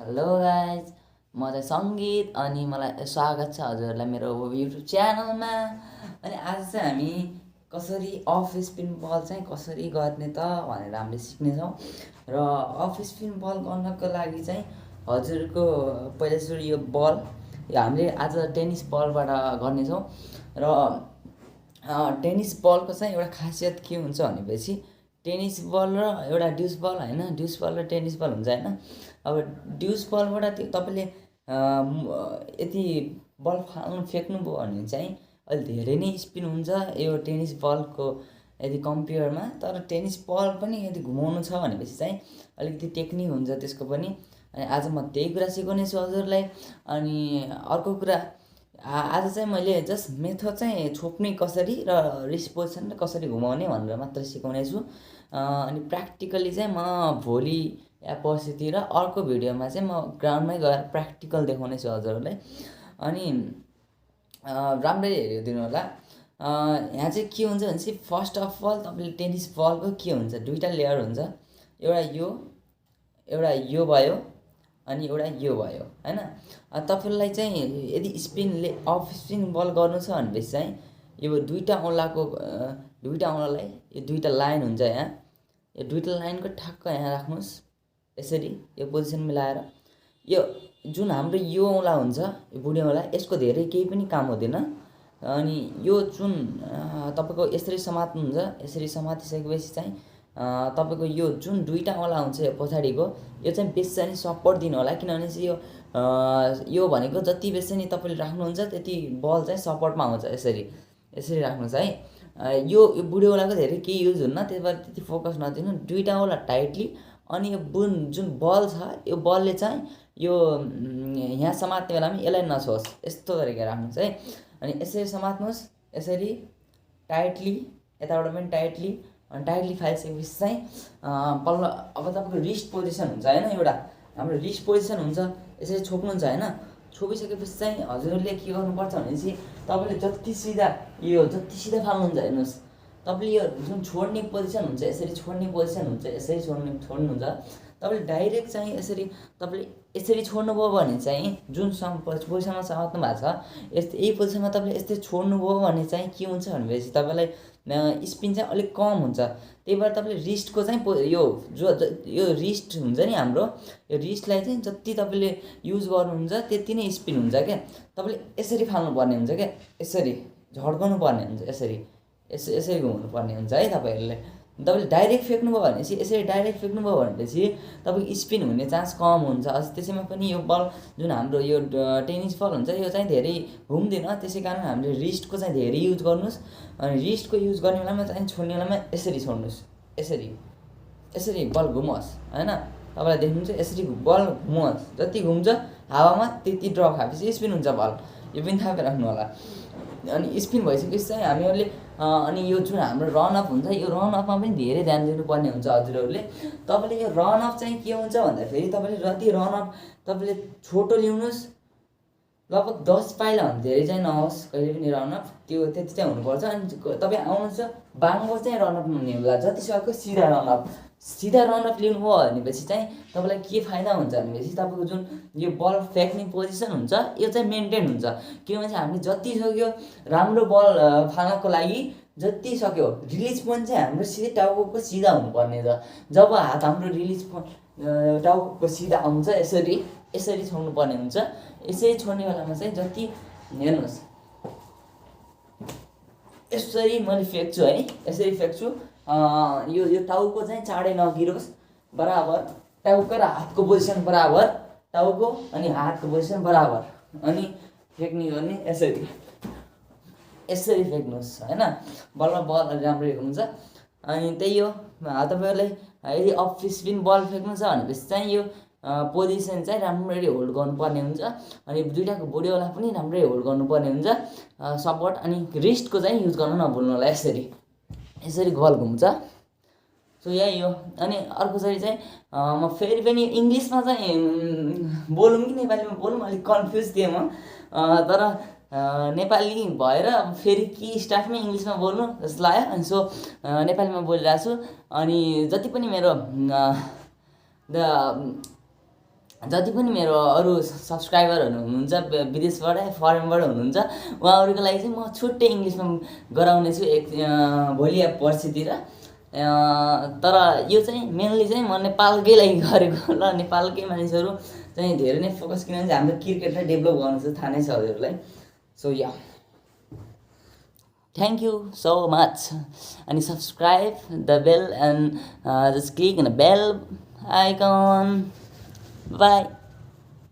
Hello guys, म चाहिँ सङ्गीत अनि मलाई स्वागत छ हजुरहरूलाई मेरो युट्युब च्यानलमा। अनि आज चाहिँ हामी कसरी अफ स्पिन बल चाहिँ कसरी गर्ने त भनेर हामीले सिक्नेछौँ। र अफ स्पिन बल गर्नको लागि चाहिँ हजुरको पहिला सुरु यो बल हामीले आज टेनिस बलबाट गर्नेछौँ। र टेनिस बलको चाहिँ एउटा खासियत के हुन्छ भनेपछि टेनिस बल र एउटा ड्युस बल होइन, ड्युस बल र टेनिस बल हुन्छ होइन। अब ड्युस बलबाट त्यो तपाईँले यति बल फ्याँक्नुभयो भने चाहिँ अलिक धेरै नै स्पिन हुन्छ यो टेनिस बलको यदि कम्पेयरमा। तर टेनिस बल पनि यदि घुमाउनु छ भनेपछि चाहिँ अलिकति टेक्निक हुन्छ त्यसको पनि। अनि आज म त्यही कुरा सिकाउने छु हजुरलाई। अनि अर्को कुरा आज चाहिँ मैले जस्ट मेथड चाहिँ छोप्ने कसरी र रिस्ट पोजिसन कसरी घुमाउने भनेर मात्र सिकाउने छु। अनि प्र्याक्टिकली चाहिँ म भोलि या पर्सितिर अर्को भिडियोमा चाहिँ म ग्राउन्डमै गएर प्र्याक्टिकल देखाउने छु हजुरहरूलाई। अनि राम्ररी हेरिदिनु होला। यहाँ चाहिँ के हुन्छ भने चाहिँ फर्स्ट अफ अल तपाईँले टेनिस बलको के हुन्छ, दुईवटा लेयर हुन्छ, एउटा यो भयो अनि एउटा यो भयो होइन। तपाईँलाई चाहिँ यदि अफ स्पिन बल गर्नु छ भनेपछि चाहिँ यो दुईवटा औँलालाई यो दुईवटा लाइन हुन्छ यहाँ, यो दुईवटा लाइनको ठ्याक्क यहाँ राख्नुहोस् यसरी यो पोजिसन मिलाएर। यो जुन हाम्रो यो औँला हुन्छ यो बुढी औँला, यसको धेरै केही पनि काम हुँदैन। अनि यो जुन तपाईँको यसरी समात्नुहुन्छ, यसरी समातिसकेपछि चाहिँ तपाईँको यो जुन दुईवटा औँला हुन्छ यो पछाडिको, यो चाहिँ बेसी सपोर्ट दिनु होला। किनभने चाहिँ यो भनेको जति बेसी नि तपाईँले राख्नुहुन्छ त्यति बल चाहिँ सपोर्टमा आउँछ। यसरी राख्नुहोस् है। यो बुढी औँलाको धेरै केही युज हुन्न, त्यही भएर त्यति फोकस नदिनु। दुईवटा औँला टाइटली, अनि यो जुन बल छ यो बलले चाहिँ यो यहाँ समात्ने बेलामा यसलाई नछोस्, यस्तो तरिकाले राख्नुहोस् है। अनि यसरी समात्नुहोस्, यसरी टाइटली, यताबाट पनि टाइटली। अनि टाइटली फालिसकेपछि चाहिँ पल्लो अब तपाईँको रिस्ट पोजिसन हुन्छ होइन, एउटा हाम्रो रिस्ट पोजिसन हुन्छ, यसरी छोप्नुहुन्छ होइन। छोपिसकेपछि चाहिँ हजुरले के गर्नुपर्छ भनेपछि तपाईँले जति सिधा फाल्नुहुन्छ हेर्नुहोस्, तपाईँले यो जुन छोड्ने पोजिसन हुन्छ यसरी छोड्ने पोजिसन हुन्छ, यसरी छोड्नुहुन्छ। तपाईँले डाइरेक्ट चाहिँ तपाईँले यसरी छोड्नुभयो भने चाहिँ जुन पोजिसनमा समात्नु भएको छ यही पोजिसनमा तपाईँले यस्तै छोड्नुभयो भने चाहिँ के हुन्छ भनेपछि तपाईँलाई स्पिन चाहिँ अलिक कम हुन्छ। त्यही भएर तपाईँले रिस्टको चाहिँ यो रिस्ट हुन्छ नि हाम्रो, यो रिस्टलाई चाहिँ जति तपाईँले युज गर्नुहुन्छ त्यति नै स्पिन हुन्छ क्या। तपाईँले यसरी फाल्नुपर्ने हुन्छ क्या, यसरी झड्काउनु पर्ने हुन्छ, यसरी घुमाउनु पर्ने हुन्छ है। तपाईँले डाइरेक्ट फ्याँक्नुभयो भनेपछि तपाईँको स्पिन हुने चान्स कम हुन्छ। त्यसैमा पनि यो बल जुन हाम्रो यो टेनिस बल हुन्छ यो चाहिँ धेरै घुम्दैन, त्यसै कारण हामीले रिस्टको चाहिँ धेरै युज गर्नुहोस्। अनि रिस्टको युज गर्ने बेलामा चाहिँ छोड्ने बेलामा यसरी छोड्नुहोस्, यसरी बल घुमोस् होइन। तपाईँलाई देख्नुहुन्छ यसरी बल घुमोस्, जति घुम्छ हावामा त्यति ड्रप खाएपछि स्पिन हुन्छ बल, यो पनि थाहा राख्नु होला। अनि स्पिन भइसकेपछि चाहिँ हामीहरूले अनि यो जुन हाम्रो रनअप हुन्छ यो रनअपमा पनि धेरै ध्यान दिनुपर्ने हुन्छ हजुरहरूले। तपाईँले यो रनअप चाहिँ के हुन्छ भन्दाखेरि तपाईँले जति रनअप तपाईँले छोटो ल्याउनुहोस्, लगभग 10 पाइला भन्दा धेरै चाहिँ नहोस् कहिले पनि रनअप, त्यो त्यति चाहिँ हुनुपर्छ। अनि तपाईँ आउनुहुन्छ बाङ्गो चाहिँ रनअप हुने होला, जति सक्यो सिधा रनअप लिनुभयो भनेपछि चाहिँ तपाईँलाई के फाइदा हुन्छ भनेपछि तपाईँको जुन यो बल फ्याँक्ने पोजिसन हुन्छ यो चाहिँ मेन्टेन हुन्छ। किनभने हामीले जति सक्यो राम्रो बल फाल्नको लागि जति सक्यो रिलिज पोइन्ट चाहिँ हाम्रो सिधै टाउको सिधा हुनुपर्ने छ। जब हात हाम्रो रिलिज पोइन्ट टाउको सिधा आउँछ यसरी छोड्नुपर्ने हुन्छ। यसरी छोड्ने बेलामा चाहिँ जति हेर्नुहोस् यसरी मैले फ्याँक्छु है, यसरी फ्याँक्छु। यो टाउको चाहिँ चाँडै नगिरोस्, बराबर टाउको र हातको पोजिसन बराबर, टाउको अनि हातको पोजिसन बराबर, अनि फ्याँक्ने गर्ने यसरी फ्याँक्नुहोस् होइन। बलमा बल राम्ररी हुन्छ। अनि त्यही हो तपाईँहरूलाई यदि अफ स्पिन बल फ्याँक्नु छ भनेपछि चाहिँ यो पोजिसन चाहिँ राम्ररी होल्ड गर्नुपर्ने हुन्छ। अनि दुईवटाको बुढीवाला पनि राम्ररी होल्ड गर्नुपर्ने हुन्छ सपोर्ट। अनि रिस्टको चाहिँ युज गर्नु नभुल्नु होला, यसरी बल घुम्छ। सो यही हो। अनि अर्कोचोटि चाहिँ म फेरि पनि इङ्ग्लिसमा चाहिँ बोलौँ कि नेपालीमा बोलौँ अलिक कन्फ्युज थिएँ म, तर नेपाली भएर फेरि के स्टार्टमै इङ्ग्लिसमा बोल्नु जस्तो लाग्यो। अनि सो नेपालीमा बोलिरहेको छु। अनि जति पनि मेरो जति पनि मेरो अरू सब्सक्राइबरहरू हुनुहुन्छ विदेशबाट फरेनबाट हुनुहुन्छ उहाँहरूको लागि चाहिँ म छुट्टै इङ्ग्लिसमा गराउने छु भोलि या पर्सितिर। तर यो चाहिँ मेनली चाहिँ म नेपालकै लागि गरेको ल। नेपालकै मानिसहरू चाहिँ धेरै नै फोकस, किनभने हाम्रो क्रिकेटलाई डेभलप गर्नु छ, थाहा नै छ हजुरहरूलाई। So yeah thank you so much, and subscribe the bell and just click on the bell icon. Bye.